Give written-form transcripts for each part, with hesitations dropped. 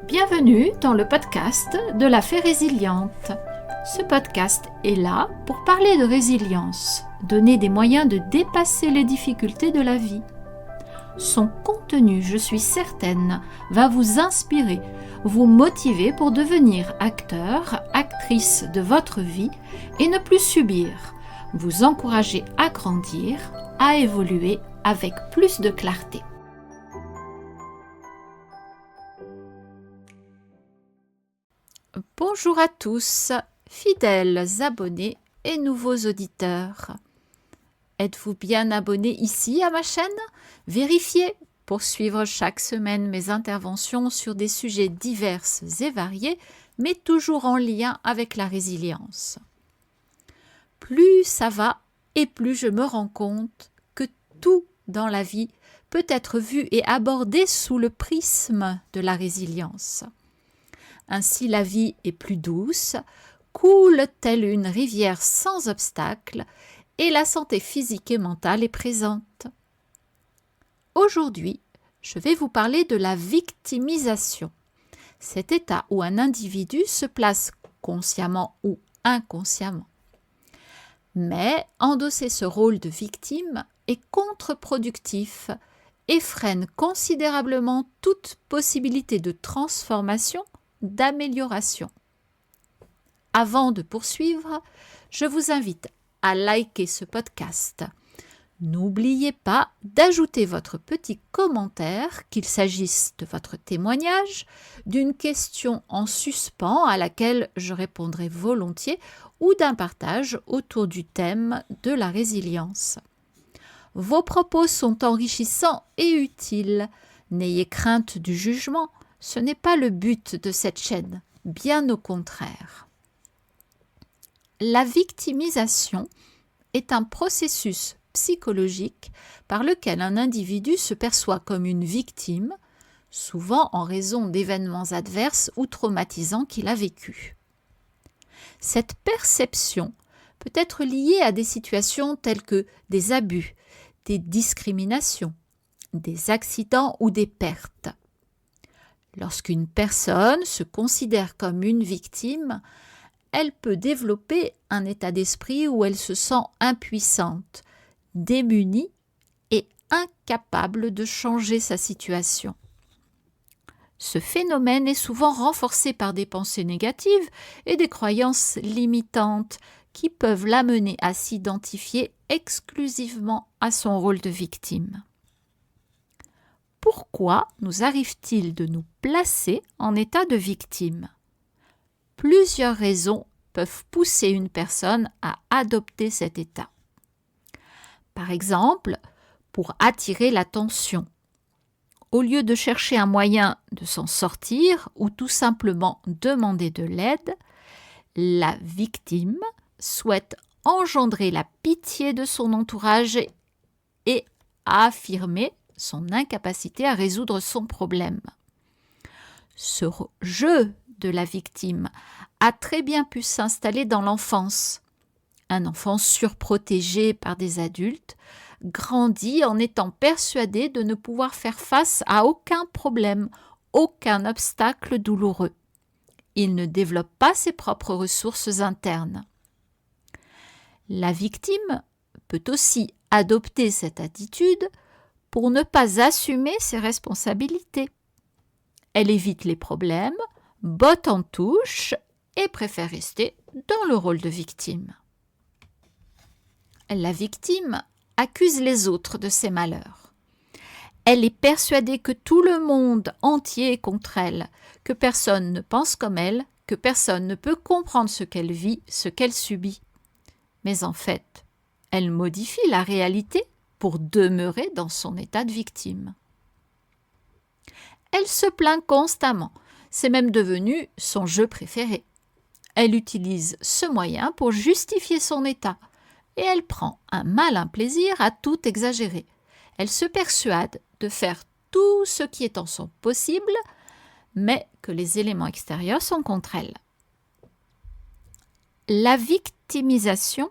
Bienvenue dans le podcast de la Fée Résiliente. Ce podcast est là pour parler de résilience, donner des moyens de dépasser les difficultés de la vie. Son contenu, je suis certaine, va vous inspirer, vous motiver pour devenir acteur, actrice de votre vie et ne plus subir, vous encourager à grandir, à évoluer avec plus de clarté. Bonjour à tous, fidèles abonnés et nouveaux auditeurs. Êtes-vous bien abonnés ici à ma chaîne? Vérifiez pour suivre chaque semaine mes interventions sur des sujets divers et variés, mais toujours en lien avec la résilience. Plus ça va et plus je me rends compte que tout dans la vie peut être vu et abordé sous le prisme de la résilience. Ainsi la vie est plus douce, coule telle une rivière sans obstacle et la santé physique et mentale est présente. Aujourd'hui, je vais vous parler de la victimisation, cet état où un individu se place consciemment ou inconsciemment. Mais endosser ce rôle de victime est contre-productif et freine considérablement toute possibilité de transformation, d'amélioration. Avant de poursuivre, je vous invite à liker ce podcast. N'oubliez pas d'ajouter votre petit commentaire, qu'il s'agisse de votre témoignage, d'une question en suspens à laquelle je répondrai volontiers ou d'un partage autour du thème de la résilience. Vos propos sont enrichissants et utiles. N'ayez crainte du jugement. Ce n'est pas le but de cette chaîne, bien au contraire. La victimisation est un processus psychologique par lequel un individu se perçoit comme une victime, souvent en raison d'événements adverses ou traumatisants qu'il a vécus. Cette perception peut être liée à des situations telles que des abus, des discriminations, des accidents ou des pertes. Lorsqu'une personne se considère comme une victime, elle peut développer un état d'esprit où elle se sent impuissante, démunie et incapable de changer sa situation. Ce phénomène est souvent renforcé par des pensées négatives et des croyances limitantes qui peuvent l'amener à s'identifier exclusivement à son rôle de victime. Pourquoi nous arrive-t-il de nous placer en état de victime? Plusieurs raisons peuvent pousser une personne à adopter cet état. Par exemple, pour attirer l'attention. Au lieu de chercher un moyen de s'en sortir ou tout simplement demander de l'aide, la victime souhaite engendrer la pitié de son entourage et affirmer son incapacité à résoudre son problème. Ce jeu de la victime a très bien pu s'installer dans l'enfance. Un enfant surprotégé par des adultes grandit en étant persuadé de ne pouvoir faire face à aucun problème, aucun obstacle douloureux. Il ne développe pas ses propres ressources internes. La victime peut aussi adopter cette attitude pour ne pas assumer ses responsabilités. Elle évite les problèmes, botte en touche et préfère rester dans le rôle de victime. La victime accuse les autres de ses malheurs. Elle est persuadée que tout le monde entier est contre elle, que personne ne pense comme elle, que personne ne peut comprendre ce qu'elle vit, ce qu'elle subit. Mais en fait, elle modifie la réalité pour demeurer dans son état de victime. Elle se plaint constamment, c'est même devenu son jeu préféré. Elle utilise ce moyen pour justifier son état et elle prend un malin plaisir à tout exagérer. Elle se persuade de faire tout ce qui est en son possible, mais que les éléments extérieurs sont contre elle. La victimisation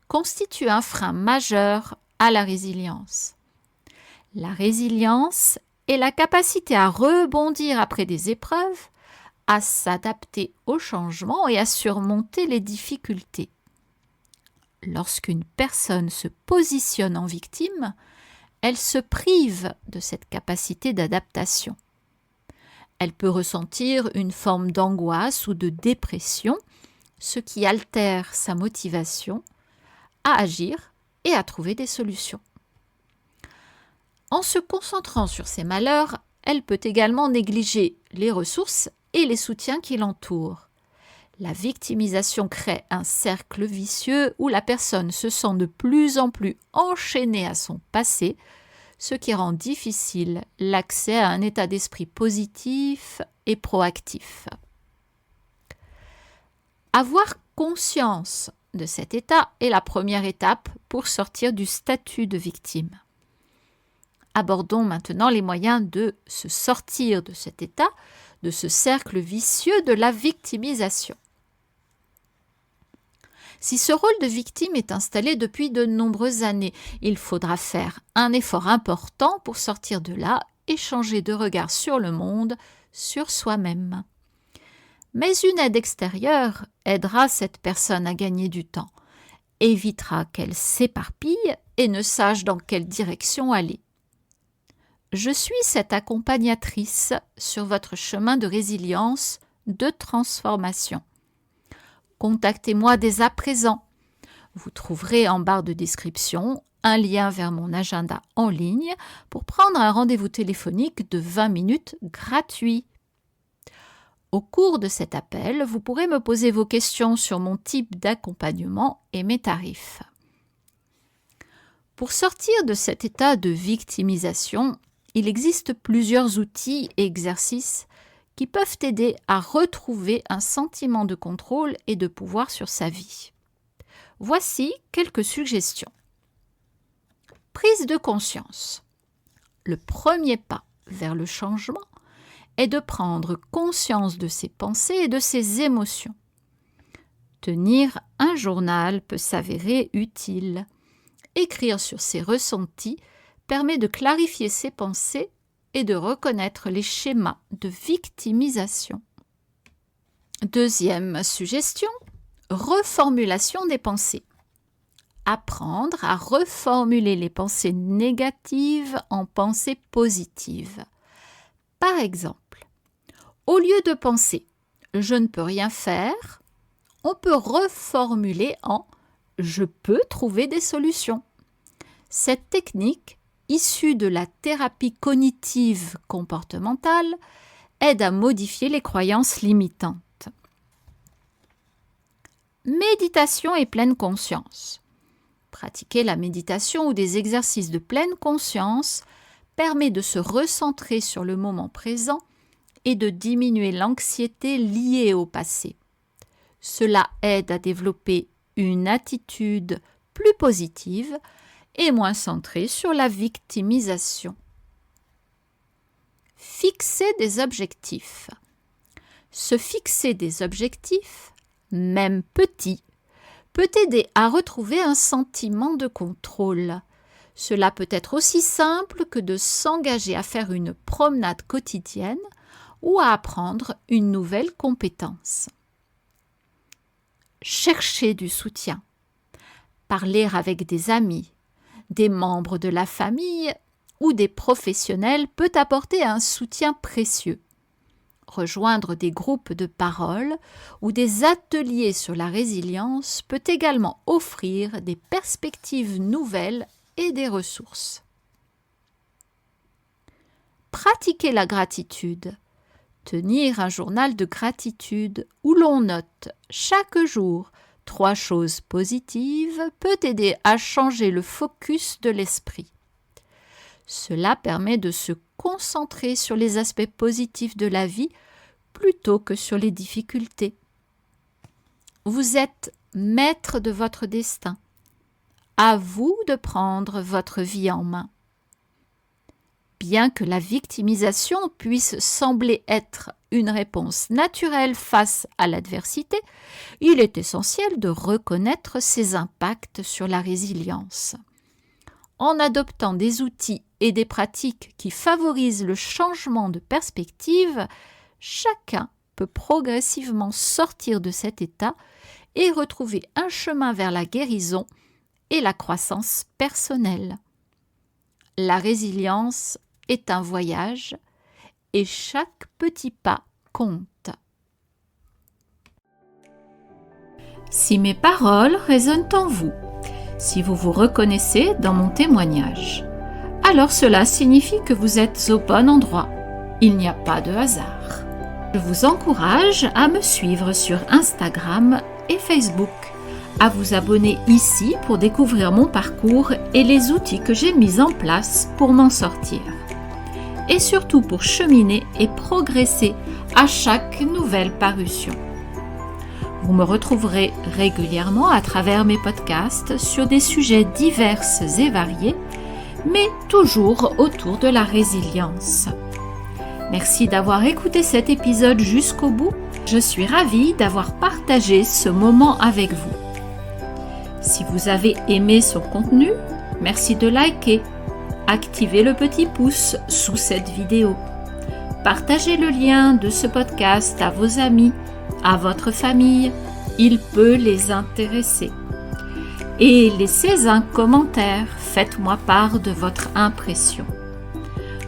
constitue un frein majeur à la résilience. La résilience et la capacité à rebondir après des épreuves, à s'adapter aux changements et à surmonter les difficultés. Lorsqu'une personne se positionne en victime, elle se prive de cette capacité d'adaptation. Elle peut ressentir une forme d'angoisse ou de dépression, ce qui altère sa motivation à agir et à trouver des solutions. En se concentrant sur ses malheurs, elle peut également négliger les ressources et les soutiens qui l'entourent. La victimisation crée un cercle vicieux où la personne se sent de plus en plus enchaînée à son passé, ce qui rend difficile l'accès à un état d'esprit positif et proactif. Avoir conscience de cet état est la première étape pour sortir du statut de victime. Abordons maintenant les moyens de se sortir de cet état, de ce cercle vicieux de la victimisation. Si ce rôle de victime est installé depuis de nombreuses années, il faudra faire un effort important pour sortir de là et changer de regard sur le monde, sur soi-même. Mais une aide extérieure aidera cette personne à gagner du temps, évitera qu'elle s'éparpille et ne sache dans quelle direction aller. Je suis cette accompagnatrice sur votre chemin de résilience, de transformation. Contactez-moi dès à présent. Vous trouverez en barre de description un lien vers mon agenda en ligne pour prendre un rendez-vous téléphonique de 20 minutes gratuit. Au cours de cet appel, vous pourrez me poser vos questions sur mon type d'accompagnement et mes tarifs. Pour sortir de cet état de victimisation, il existe plusieurs outils et exercices qui peuvent aider à retrouver un sentiment de contrôle et de pouvoir sur sa vie. Voici quelques suggestions. Prise de conscience. Le premier pas vers le changement est de prendre conscience de ses pensées et de ses émotions. Tenir un journal peut s'avérer utile. Écrire sur ses ressentis permet de clarifier ses pensées et de reconnaître les schémas de victimisation. Deuxième suggestion, reformulation des pensées. Apprendre à reformuler les pensées négatives en pensées positives. Par exemple, au lieu de penser « je ne peux rien faire », on peut reformuler en « je peux trouver des solutions ». Cette technique, issue de la thérapie cognitive comportementale, aide à modifier les croyances limitantes. Méditation et pleine conscience. Pratiquer la méditation ou des exercices de pleine conscience permet de se recentrer sur le moment présent et de diminuer l'anxiété liée au passé. Cela aide à développer une attitude plus positive et moins centrée sur la victimisation. Fixer des objectifs. Se fixer des objectifs, même petits, peut aider à retrouver un sentiment de contrôle. Cela peut être aussi simple que de s'engager à faire une promenade quotidienne ou à apprendre une nouvelle compétence. Chercher du soutien. Parler avec des amis, des membres de la famille ou des professionnels peut apporter un soutien précieux. Rejoindre des groupes de parole ou des ateliers sur la résilience peut également offrir des perspectives nouvelles et des ressources. Pratiquer la gratitude. Tenir un journal de gratitude où l'on note chaque jour 3 choses positives peut aider à changer le focus de l'esprit. Cela permet de se concentrer sur les aspects positifs de la vie plutôt que sur les difficultés. Vous êtes maître de votre destin. À vous de prendre votre vie en main. Bien que la victimisation puisse sembler être une réponse naturelle face à l'adversité, il est essentiel de reconnaître ses impacts sur la résilience. En adoptant des outils et des pratiques qui favorisent le changement de perspective, chacun peut progressivement sortir de cet état et retrouver un chemin vers la guérison et la croissance personnelle. La résilience est un voyage et chaque petit pas compte. Si mes paroles résonnent en vous, si vous vous reconnaissez dans mon témoignage, alors cela signifie que vous êtes au bon endroit. Il n'y a pas de hasard. Je vous encourage à me suivre sur Instagram et Facebook, à vous abonner ici pour découvrir mon parcours et les outils que j'ai mis en place pour m'en sortir. Et surtout pour cheminer et progresser à chaque nouvelle parution. Vous me retrouverez régulièrement à travers mes podcasts sur des sujets divers et variés, mais toujours autour de la résilience. Merci d'avoir écouté cet épisode jusqu'au bout. Je suis ravie d'avoir partagé ce moment avec vous. Si vous avez aimé son contenu, merci de liker. Activez le petit pouce sous cette vidéo. Partagez le lien de ce podcast à vos amis, à votre famille. Il peut les intéresser. Et laissez un commentaire. Faites-moi part de votre impression.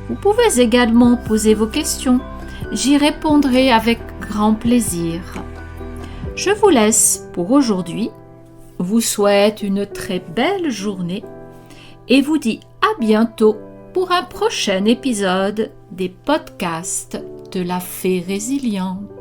Vous pouvez également poser vos questions. J'y répondrai avec grand plaisir. Je vous laisse pour aujourd'hui, vous souhaite une très belle journée et vous dis à bientôt pour un prochain épisode des podcasts de la Fée Résiliente.